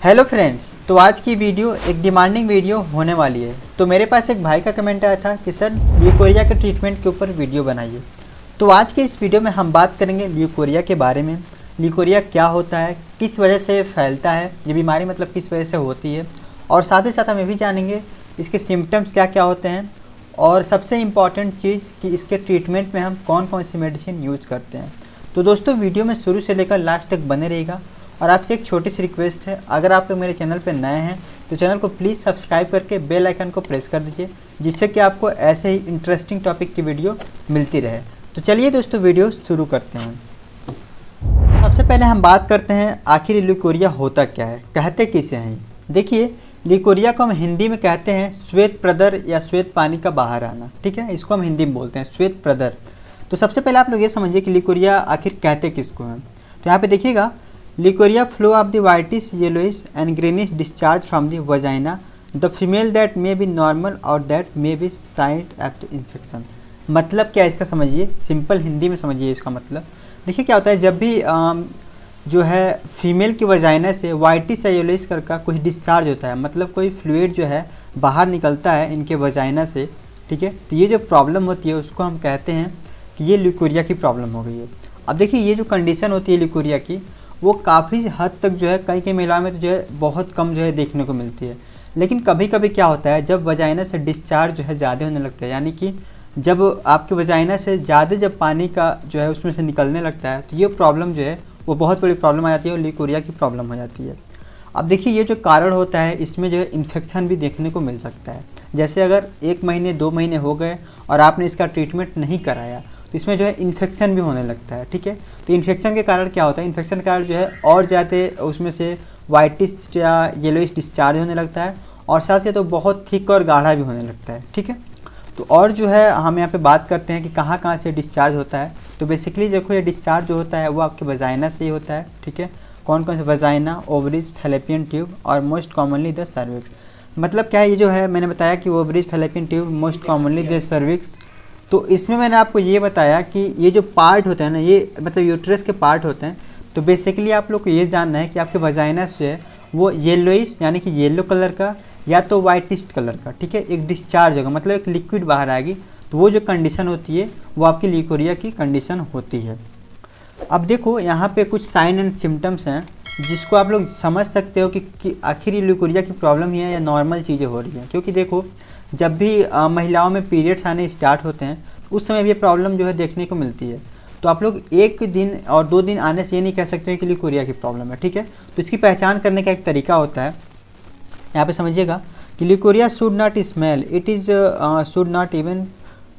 Hello friends, तो आज की वीडियो एक डिमांडिंग वीडियो होने वाली है। तो मेरे पास एक भाई का कमेंट आया था कि सर ल्यूकोरिया के ट्रीटमेंट के ऊपर वीडियो बनाइए। तो आज के इस वीडियो में हम बात करेंगे ल्यूकोरिया के बारे में। ल्यूकोरिया क्या होता है, किस वजह से फैलता है, ये बीमारी मतलब किस वजह से होती है, और साथ ही साथ हम ये भी जानेंगे इसके सिम्टम्स क्या क्या होते हैं, और सबसे इम्पॉर्टेंट चीज़ कि इसके ट्रीटमेंट में हम कौन कौन सी मेडिसिन यूज़ करते हैं। तो दोस्तों वीडियो में शुरू से लेकर लास्ट तक बने रहेगा। और आपसे एक छोटी सी रिक्वेस्ट है, अगर आप लोग मेरे चैनल पर नए हैं तो चैनल को प्लीज़ सब्सक्राइब करके बेल आइकन को प्रेस कर दीजिए, जिससे कि आपको ऐसे ही इंटरेस्टिंग टॉपिक की वीडियो मिलती रहे। तो चलिए दोस्तों वीडियो शुरू करते हैं। सबसे पहले हम बात करते हैं आखिर ल्यूकोरिया होता क्या है, कहते किसे हैं। देखिए, ल्यूकोरिया को हम हिंदी में कहते हैं श्वेत प्रदर या श्वेत पानी का बाहर आना। ठीक है, इसको हम हिंदी में बोलते हैं श्वेत प्रदर। तो सबसे पहले आप लोग ये समझिए कि ल्यूकोरिया आखिर कहते किसको हैं। तो यहाँ पे देखिएगा, leucorrhoea flow of the whitish yellowish and greenish discharge from the vagina, the female that may be normal or that may be side after infection। मतलब क्या है इसका समझिए, सिंपल हिंदी में समझिए इसका मतलब। देखिए क्या होता है, जब भी जो है फीमेल की वजाइना से वाइटिश या येलोइश कलर का कुछ डिस्चार्ज होता है, मतलब कोई फ्लूइड जो है बाहर निकलता है इनके वजाइना से। ठीक है, तो ये जो प्रॉब्लम होती है उसको हम कहते हैं कि ये ल्यूकोरिया की प्रॉब्लम हो गई है। अब देखिए, ये जो कंडीशन होती है ल्यूकोरिया की, वो काफ़ी हद तक जो है कई महिलाओं में तो जो है बहुत कम जो है देखने को मिलती है। लेकिन कभी कभी क्या होता है, जब वजाइना से डिस्चार्ज जो है ज़्यादा होने लगता है, यानी कि जब आपके वजाइना से ज़्यादा जब पानी का जो है उसमें से निकलने लगता है, तो ये प्रॉब्लम जो है वो बहुत बड़ी प्रॉब्लम आ जाती है और ल्यूकोरिया की प्रॉब्लम हो जाती है। अब देखिए, ये जो कारण होता है इसमें जो है इन्फेक्शन भी देखने को मिल सकता है। जैसे अगर 1 महीने 2 महीने हो गए और आपने इसका ट्रीटमेंट नहीं कराया तो इसमें जो है इन्फेक्शन भी होने लगता है। ठीक है, तो इन्फेक्शन के कारण क्या होता है, इन्फेक्शन के कारण जो है और ज़्यादा उसमें से वाइटिश या येलोइश डिस्चार्ज होने लगता है, और साथ ही तो बहुत थिक और गाढ़ा भी होने लगता है। ठीक है, तो और जो है हम यहाँ पे बात करते हैं कि कहाँ कहाँ से डिस्चार्ज होता है। तो बेसिकली देखो, ये डिस्चार्ज जो होता है वो आपके वजाइना से ही होता है। ठीक है, कौन कौन से, वजाइना, ओवरीज, फैलोपियन ट्यूब और मोस्ट कॉमनली द सर्विक्स। मतलब क्या है, ये जो है मैंने बताया कि ovaries, fallopian tube, most commonly the cervix. तो इसमें मैंने आपको ये बताया कि ये जो पार्ट होता है ना, ये मतलब यूट्रस के पार्ट होते हैं। तो बेसिकली आप लोग को ये जानना है कि आपके वजाइना से है वो येलोइश यानी कि येलो कलर का या तो वाइटिश कलर का, ठीक है, एक डिस्चार्ज होगा, मतलब एक लिक्विड बाहर आएगी। तो वो जो कंडीशन होती है वो आपकी ल्यूकोरिया की कंडीशन होती है। अब देखो, यहाँ पे कुछ साइन एंड सिम्टम्स हैं जिसको आप लोग समझ सकते हो कि आखिर ये ल्यूकोरिया की प्रॉब्लम ही है या नॉर्मल चीज़ें हो रही हैं। क्योंकि देखो, जब भी महिलाओं में पीरियड्स आने स्टार्ट होते हैं उस समय भी ये प्रॉब्लम जो है देखने को मिलती है। तो आप लोग 1 दिन और 2 दिन आने से ये नहीं कह सकते हैं कि ल्यूकोरिया की प्रॉब्लम है। ठीक है, तो इसकी पहचान करने का एक तरीका होता है, यहाँ पे समझिएगा कि leucorrhoea should not smell, it is should not even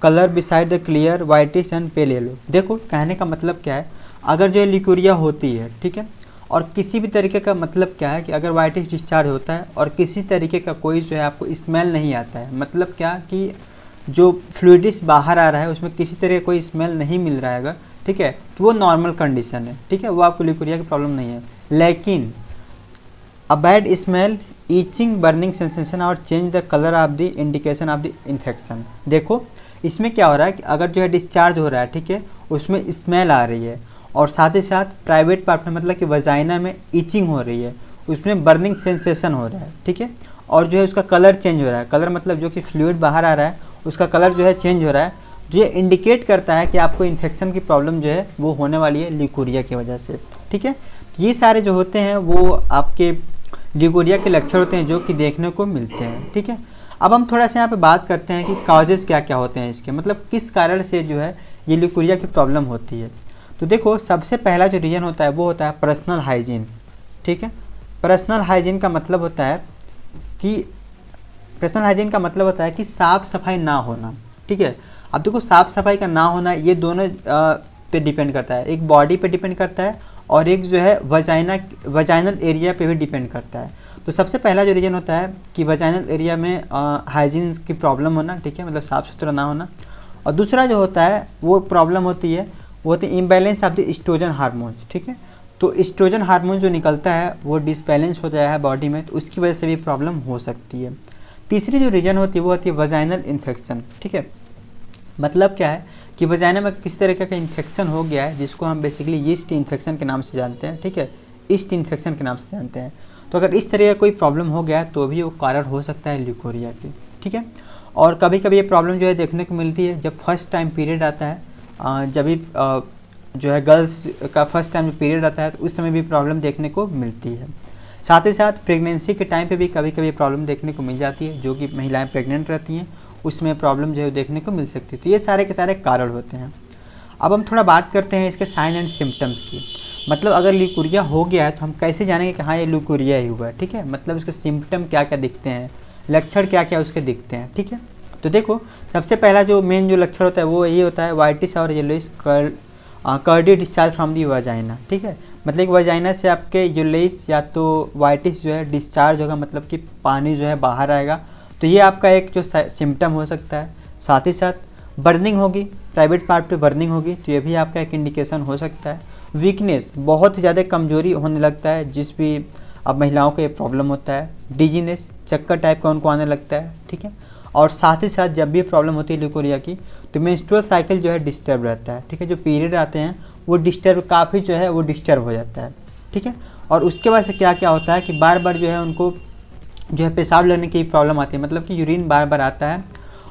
colour beside the clear whitish and pale yellow. देखो, कहने का मतलब क्या है, अगर जो ल्यूकोरिया होती है, ठीक है, और किसी भी तरीके का मतलब क्या है कि अगर वाइटिश डिस्चार्ज होता है और किसी तरीके का कोई जो है आपको स्मेल नहीं आता है, मतलब क्या कि जो फ्लूइडिस बाहर आ रहा है उसमें किसी तरह कोई स्मेल नहीं मिल रहा है अगर, ठीक है, तो वो नॉर्मल कंडीशन है। ठीक है, वो आपको ल्यूकोरिया की प्रॉब्लम नहीं है। लेकिन a bad smell, itching, burning sensation और change the colour of the indication of the infection. देखो, इसमें क्या हो रहा है कि अगर जो है डिस्चार्ज हो रहा है, ठीक है, उसमें स्मेल आ रही है, और साथ ही साथ प्राइवेट पार्ट में मतलब कि वजाइना में ईचिंग हो रही है, उसमें बर्निंग सेंसेशन हो रहा है। ठीक है, और जो है उसका कलर चेंज हो रहा है, कलर मतलब जो कि फ्लूइड बाहर आ रहा है उसका कलर जो है चेंज हो रहा है, जो ये इंडिकेट करता है कि आपको इन्फेक्शन की प्रॉब्लम जो है वो होने वाली है ल्यूकोरिया की वजह से। ठीक है, ये सारे जो होते हैं वो आपके ल्यूकोरिया के लक्षण होते हैं जो कि देखने को मिलते हैं। ठीक है, अब हम थोड़ा सा यहाँ पे बात करते हैं कि कॉजेज़ क्या क्या होते हैं इसके, मतलब किस कारण से जो है ये ल्यूकोरिया की प्रॉब्लम होती है। तो देखो, सबसे पहला जो रीज़न होता है वो होता है पर्सनल हाइजीन। ठीक है, पर्सनल हाइजीन का मतलब होता है कि साफ़ सफाई ना होना। ठीक है, अब देखो, साफ़ सफाई का ना होना ये दोनों पे डिपेंड करता है, एक बॉडी पे डिपेंड करता है और एक जो है वजाइनल एरिया पे भी डिपेंड करता है। तो सबसे पहला जो रीज़न होता है कि वजाइनल एरिया में हाइजीन की प्रॉब्लम होना, ठीक है, मतलब साफ़ सुथरा ना होना। और दूसरा जो होता है वो प्रॉब्लम होती है वो होती है imbalance of the estrogen hormones. ठीक है, तो एस्ट्रोजन हार्मोन जो निकलता है वो डिसबैलेंस हो जाता है बॉडी में, तो उसकी वजह से भी प्रॉब्लम हो सकती है। तीसरी जो रीज़न होती है वो होती है वजाइनल इन्फेक्शन। ठीक है, मतलब क्या है कि वजाइना में किसी तरह का इन्फेक्शन हो गया है जिसको हम बेसिकली यीस्ट इन्फेक्शन के नाम से जानते हैं। ठीक है, ईस्ट इन्फेक्शन के नाम से जानते हैं। तो अगर इस तरह का कोई प्रॉब्लम हो गया तो भी वो कारण हो सकता है ल्यूकोरिया की, ठीक है। और कभी कभी ये प्रॉब्लम जो है देखने को मिलती है जब फर्स्ट टाइम पीरियड आता है, जब भी जो है गर्ल्स का फर्स्ट टाइम पीरियड आता है तो उस समय भी प्रॉब्लम देखने को मिलती है। साथ ही साथ प्रेगनेंसी के टाइम पे भी कभी कभी प्रॉब्लम देखने को मिल जाती है, जो कि महिलाएं प्रेग्नेंट रहती हैं उसमें प्रॉब्लम जो है देखने को मिल सकती है। तो ये सारे के सारे कारण होते हैं। अब हम थोड़ा बात करते हैं इसके साइन एंड सिम्टम्स की। मतलब अगर ल्यूकोरिया हो गया है तो हम कैसे जानेंगे कि हाँ ये ल्यूकोरिया ही हुआ है, ठीक है। मतलब इसके सिम्टम क्या क्या दिखते हैं, लक्षण क्या क्या उसके दिखते हैं, ठीक है। तो देखो सबसे पहला जो मेन जो लक्षण होता है वो ये होता है वाइटिस और yellowish curdy discharge from the vagina, ठीक है। मतलब कि वजाइना से आपके येलोइश या तो वाइटिस जो है डिस्चार्ज होगा, मतलब कि पानी जो है बाहर आएगा। तो ये आपका एक जो सिम्टम हो सकता है। साथ ही साथ बर्निंग होगी, प्राइवेट पार्ट पे बर्निंग होगी, तो ये भी आपका एक इंडिकेशन हो सकता है। वीकनेस, बहुत ही ज़्यादा कमजोरी होने लगता है जिस भी अब महिलाओं को ये प्रॉब्लम होता है। डिजीनेस, चक्कर टाइप का उनको आने लगता है, ठीक है। और साथ ही साथ जब भी प्रॉब्लम होती है ल्यूकोरिया की तो मेंस्ट्रुअल साइकिल जो है डिस्टर्ब रहता है, ठीक है। जो पीरियड आते हैं वो डिस्टर्ब काफ़ी जो है वो डिस्टर्ब हो जाता है, ठीक है। और उसके वजह से क्या क्या होता है कि बार बार जो है उनको जो है पेशाब लेने की प्रॉब्लम आती है, मतलब कि यूरिन बार बार आता है।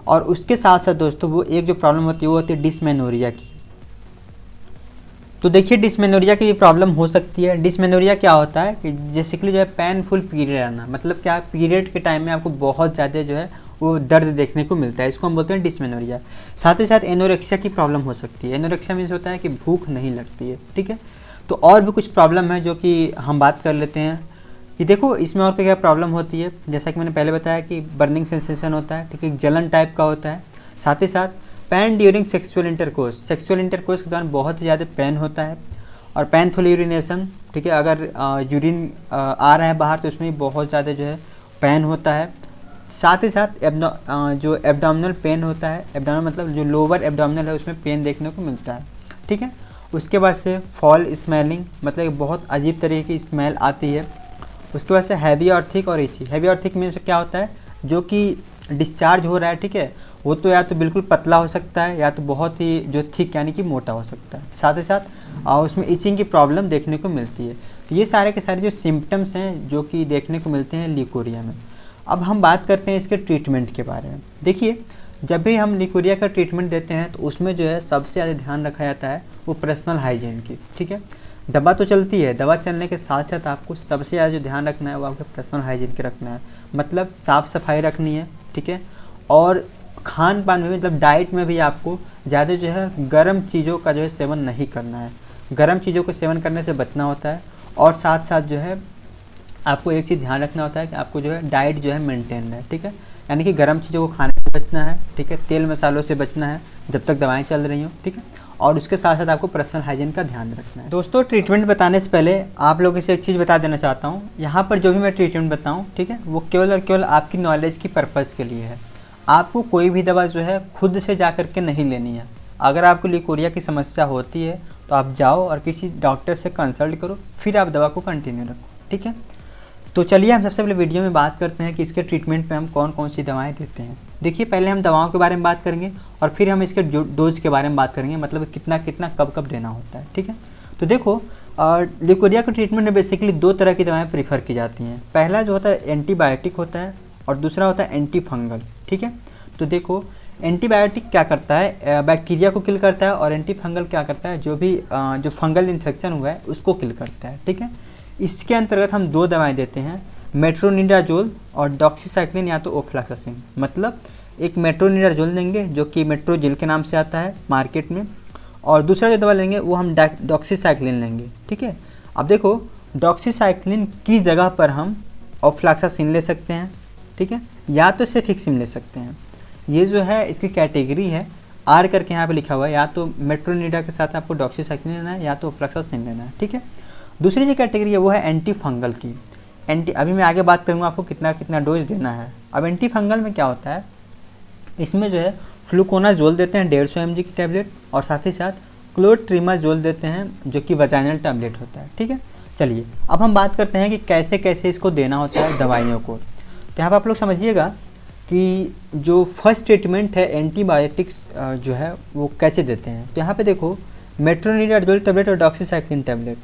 और उसके साथ साथ दोस्तों वो एक जो प्रॉब्लम होती है वो होती है डिस्मेनोरिया की। तो देखिए डिस्मेनोरिया की भी प्रॉब्लम हो सकती है। डिस्मेनोरिया क्या होता है कि बेसिकली जो है पेनफुल पीरियड आना, मतलब क्या पीरियड के टाइम में आपको बहुत ज़्यादा जो है वो दर्द देखने को मिलता है, इसको हम बोलते हैं डिस्मेनोरिया। साथ ही साथ एनोरेक्सिया की प्रॉब्लम हो सकती है। एनोरेक्सिया मीन्स होता है कि भूख नहीं लगती है, ठीक है। तो और भी कुछ प्रॉब्लम है जो कि हम बात कर लेते हैं कि देखो इसमें और क्या प्रॉब्लम होती है। जैसा कि मैंने पहले बताया कि बर्निंग सेंसेशन होता है, ठीक है, जलन टाइप का होता है। साथ ही साथ pen during sexual intercourse, sexual intercourse के दौरान बहुत ज़्यादा पेन होता है। और पेनफुल यूरिनेशन, ठीक है, अगर यूरिन आ रहा है बाहर तो उसमें भी बहुत ज़्यादा जो है पेन होता है। साथ ही साथ जो एब्डोमिनल पेन होता है, एब्डोमिनल मतलब जो लोअर एब्डोमिनल है उसमें पेन देखने को मिलता है, ठीक है। उसके बाद से फॉल स्मेलिंग, मतलब बहुत अजीब तरीके की स्मेल आती है। उसके बाद से हैवी और थिक और इची। हैवी और थिक मीन्स क्या होता है, जो कि डिस्चार्ज हो रहा है, ठीक है, वो तो या तो बिल्कुल पतला हो सकता है या तो बहुत ही जो थिक यानी कि मोटा हो सकता है। साथ ही साथ उसमें इचिंग की प्रॉब्लम देखने को मिलती है। तो ये सारे के सारे जो सिम्टम्स हैं जो कि देखने को मिलते हैं ल्यूकोरिया में। अब हम बात करते हैं इसके ट्रीटमेंट के बारे में। देखिए जब भी हम ल्यूकोरिया का ट्रीटमेंट देते हैं तो उसमें जो है सबसे ज़्यादा ध्यान रखा जाता है वो पर्सनल हाइजीन की, ठीक है। दवा तो चलती है, दवा चलने के साथ साथ आपको सबसे ज़्यादा जो ध्यान रखना है वो आपके पर्सनल हाइजीन के रखना है। मतलब साफ़ सफाई रखनी है, ठीक है। और खान पान में मतलब डाइट में भी आपको ज़्यादा जो है गर्म चीज़ों का जो है सेवन नहीं करना है। गर्म चीज़ों को सेवन करने से बचना होता है। और साथ साथ जो है आपको एक चीज़ ध्यान रखना होता है कि आपको जो है डाइट जो है मेंटेन है, ठीक है। यानी कि गर्म चीज़ों को खाने से बचना है, ठीक है, तेल मसालों से बचना है जब तक दवाएं चल रही हों, ठीक है। और उसके साथ साथ आपको पर्सनल हाइजीन का ध्यान रखना है। दोस्तों ट्रीटमेंट बताने से पहले आप लोगों से एक चीज़ बता देना चाहता हूँ, यहाँ पर जो भी मैं ट्रीटमेंट बताऊँ, ठीक है, वो केवल और केवल आपकी नॉलेज की पर्पज़ के लिए है। आपको कोई भी दवा जो है खुद से जा कर के नहीं लेनी है। अगर आपको ल्यूकोरिया की समस्या होती है तो आप जाओ और किसी डॉक्टर से कंसल्ट करो, फिर आप दवा को कंटिन्यू रखो, ठीक है। तो चलिए हम सबसे पहले वीडियो में बात करते हैं कि इसके ट्रीटमेंट में हम कौन कौन सी दवाएं देते हैं। देखिए पहले हम दवाओं के बारे में बात करेंगे और फिर हम इसके डोज के बारे में बात करेंगे, मतलब कितना कितना कब कब देना होता है, ठीक है। तो देखो ल्यूकोरिया के ट्रीटमेंट में बेसिकली दो तरह की दवाएं प्रीफर की जाती हैं। पहला जो होता है एंटीबायोटिक होता है और दूसरा होता है एंटी फंगल, ठीक है। तो देखो एंटीबायोटिक क्या करता है, बैक्टीरिया को किल करता है, और एंटी फंगल क्या करता है, जो भी जो फंगल इन्फेक्शन हुआ है उसको किल करता है, ठीक है। इसके अंतर्गत हम दो दवाएं देते हैं, मेट्रोनिडाजोल और डॉक्सीसाइक्लिन या तो ओफ्लॉक्सासिन। मतलब एक मेट्रोनिडाजोल देंगे जो कि मेट्रोजिल के नाम से आता है मार्केट में, और दूसरा जो दवा लेंगे वो हम डॉक्सीसाइक्लिन लेंगे, ठीक है। अब देखो डॉक्सीसाइक्लिन की जगह पर हम ओफ्लॉक्सासिन ले सकते हैं, ठीक है, या तो सेफिक्सिम ले सकते हैं। ये जो है इसकी कैटेगरी है, आर करके यहाँ पे लिखा हुआ है, या तो मेट्रोनिडा के साथ आपको डॉक्सीसाइक्लिन लेना है या तो ओफ्लॉक्सासिन लेना है, ठीक है। दूसरी जो कैटेगरी है वो है एंटी फंगल की। अभी मैं आगे बात करूँगा आपको कितना कितना डोज देना है। अब एंटी फंगल में क्या होता है, इसमें जो है फ्लूकोनाजोल देते हैं 150 mg की टैबलेट, और साथ ही साथ क्लोट्रिमाजोल देते हैं जो कि वजाइनल टैबलेट होता है, ठीक है। चलिए अब हम बात करते हैं कि कैसे कैसे इसको देना होता है दवाइयों को। तो यहाँ पर आप लोग समझिएगा कि जो फर्स्ट ट्रीटमेंट है एंटीबायोटिक जो है वो कैसे देते हैं। तो यहाँ पे देखो मेट्रोनिडाजोल टैबलेट और डॉक्सीसाइक्लिन टैबलेट,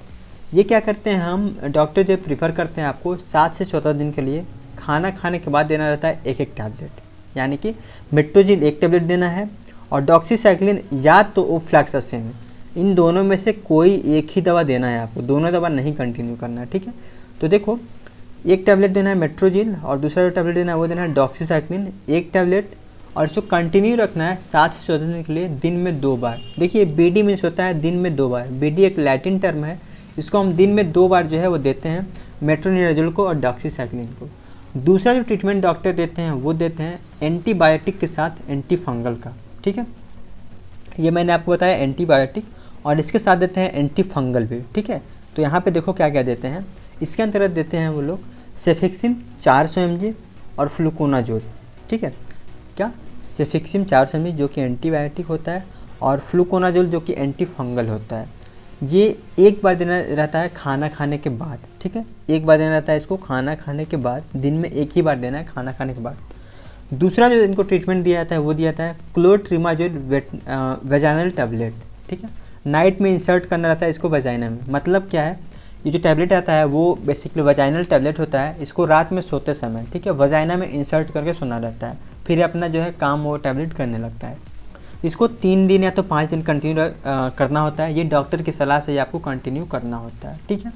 ये क्या करते हैं, हम डॉक्टर जो प्रीफर करते हैं आपको 7 से 14 दिन के लिए खाना खाने के बाद देना रहता है एक टैबलेट, यानी कि मेट्रोजिल 1 टैबलेट देना है और डॉक्सीसाइक्लिन या तो ओफ्लैक्सासिन, इन दोनों में से कोई एक ही दवा देना है आपको, दोनों दवा नहीं कंटिन्यू करना है, ठीक है। तो देखो, 1 टैबलेट देना है मेट्रोजिल और दूसरा जो टैबलेट देना है वो देना है डॉक्सीसाइक्लिन 1 टैबलेट, और इसको कंटिन्यू रखना है 7 से 14 दिन के लिए दिन में 2 बार। देखिए BD मीन्स होता है दिन में 2 बार, BD एक लैटिन टर्म है, इसको हम दिन में 2 बार जो है वो देते हैं मेट्रोनिडाजोल को और डॉक्सीसाइक्लिन को। दूसरा जो ट्रीटमेंट डॉक्टर देते हैं वो देते हैं एंटीबायोटिक के साथ एंटी फंगल का, ठीक है। ये मैंने आपको बताया एंटीबायोटिक, और इसके साथ देते हैं एंटी फंगल भी, ठीक है। तो यहाँ पे देखो क्या क्या देते हैं, इसके अंतर्गत देते हैं वो लोग सेफिक्सिम 400 mg और फ्लूकोनाजोल, ठीक है। क्या, सेफिक्सिम 400 mg जो कि एंटीबायोटिक होता है और फ्लूकोनाजोल जो कि एंटी फंगल होता है। ये एक बार देना रहता है खाना खाने के बाद, ठीक है, एक बार देना रहता है इसको खाना खाने के बाद, दिन में एक ही बार देना है खाना खाने के बाद। दूसरा जो इनको ट्रीटमेंट दिया जाता है वो दिया जाता है क्लोट्रिमाजोल वेजाइनल टैबलेट, ठीक है। नाइट में इंसर्ट करना रहता है इसको वेजाइना में। मतलब क्या है, ये जो टैबलेट आता है वो बेसिकली वेजाइनल टैबलेट होता है, इसको रात में सोते समय, ठीक है, वेजाइना में इंसर्ट करके सोना रहता है, फिर अपना जो है काम वो टैबलेट करने लगता है। इसको 3 दिन या तो 5 दिन कंटिन्यू करना होता है, ये डॉक्टर की सलाह से आपको कंटिन्यू करना होता है, ठीक है।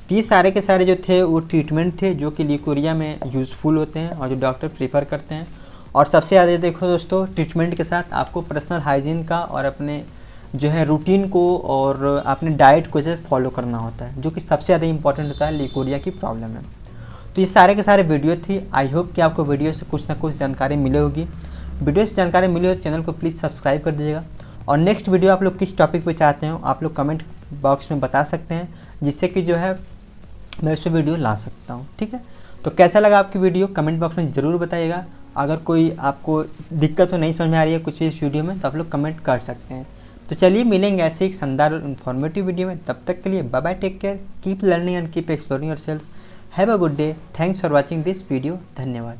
तो ये सारे के सारे जो थे वो ट्रीटमेंट थे जो कि ल्यूकोरिया में यूज़फुल होते हैं और जो डॉक्टर प्रीफर करते हैं। और सबसे ज़्यादा देखो दोस्तों, ट्रीटमेंट के साथ आपको पर्सनल हाइजीन का और अपने जो है रूटीन को और अपने डाइट को जो फॉलो करना होता है, जो कि सबसे ज़्यादा इंपॉर्टेंट होता है ल्यूकोरिया की प्रॉब्लम में। तो ये सारे के सारे वीडियो थी। आई होप कि आपको वीडियो से कुछ ना कुछ जानकारी मिली होगी। वीडियो से जानकारी मिली हो तो चैनल को प्लीज़ सब्सक्राइब कर दीजिएगा। और नेक्स्ट वीडियो आप लोग किस टॉपिक पे चाहते हो आप लोग कमेंट बॉक्स में बता सकते हैं, जिससे कि जो है मैं उससे वीडियो ला सकता हूँ, ठीक है। तो कैसा लगा आपकी वीडियो कमेंट बॉक्स में ज़रूर बताइएगा। अगर कोई आपको दिक्कत तो नहीं समझ में आ रही है कुछ इस वीडियो में तो आप लोग कमेंट कर सकते हैं। तो चलिए मिलेंगे ऐसे ही शानदार और इन्फॉर्मेटिव वीडियो में। तब तक के लिए bye bye, take care, keep learning and keep exploring yourself. Have a good day. Thanks for watching this video. धन्यवाद।